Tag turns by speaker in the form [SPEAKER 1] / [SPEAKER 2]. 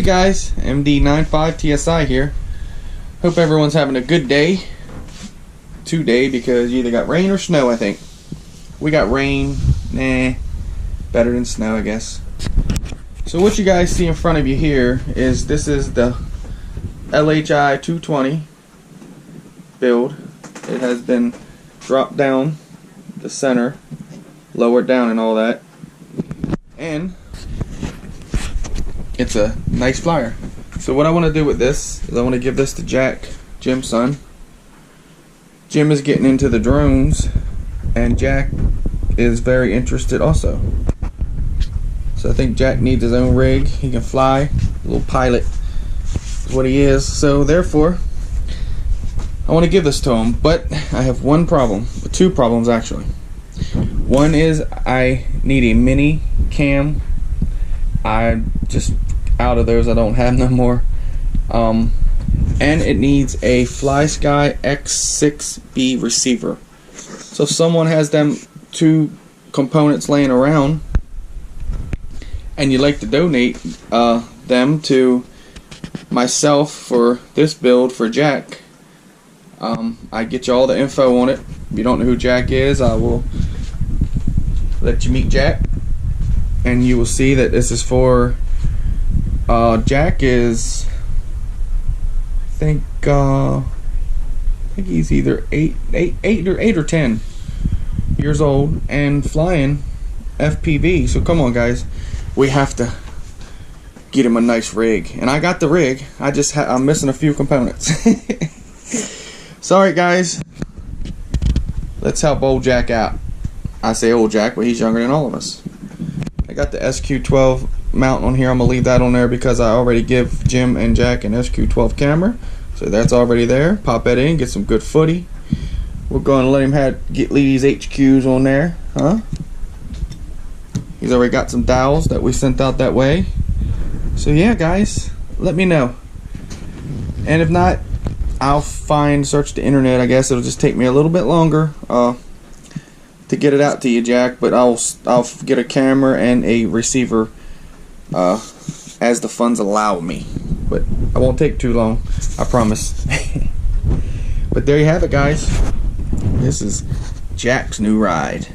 [SPEAKER 1] Hey guys, MD95TSI here. Hope everyone's having a good day today, because you either got rain or snow. I think we got rain. Better than snow, I guess. So what you guys see in front of you here is this is the LHI 220 build. It has been dropped down the center, lowered down and all that, and it's a nice flyer. So what I want to do with this is I want to give this to Jack, Jim's son. Jim is getting into the drones, and Jack is very interested also. So I think Jack needs his own rig. He can fly, a little pilot is what he is. So therefore, I want to give this to him, but I have one problem, two problems actually. One is I need a mini cam. I just out of those, I don't have no more. And it needs a FlySky X6B receiver. So if someone has them two components laying around and you'd like to donate them to myself for this build for Jack, I get you all the info on it. If you don't know who Jack is, I will let you meet Jack, and you will see that this is for Jack is I think he's either 8 or 10 years old and flying FPV. So come on guys, we have to get him a nice rig, and I got the rig. I'm missing a few components. Sorry guys, let's help old Jack out. I say old Jack, but he's younger than all of us. I got the SQ12 mount on here. I'm gonna leave that on there because I already give Jim and Jack an SQ12 camera, so that's already there. Pop that in, get some good footy. We're going to let him leave these HQs on there, huh? He's already got some dowels that we sent out that way. So yeah guys, let me know, and if not, I'll search the internet. I guess it'll just take me a little bit longer to get it out to you, Jack, but I'll get a camera and a receiver as the funds allow me. But I won't take too long, I promise. But there you have it guys. This is Jack's new ride.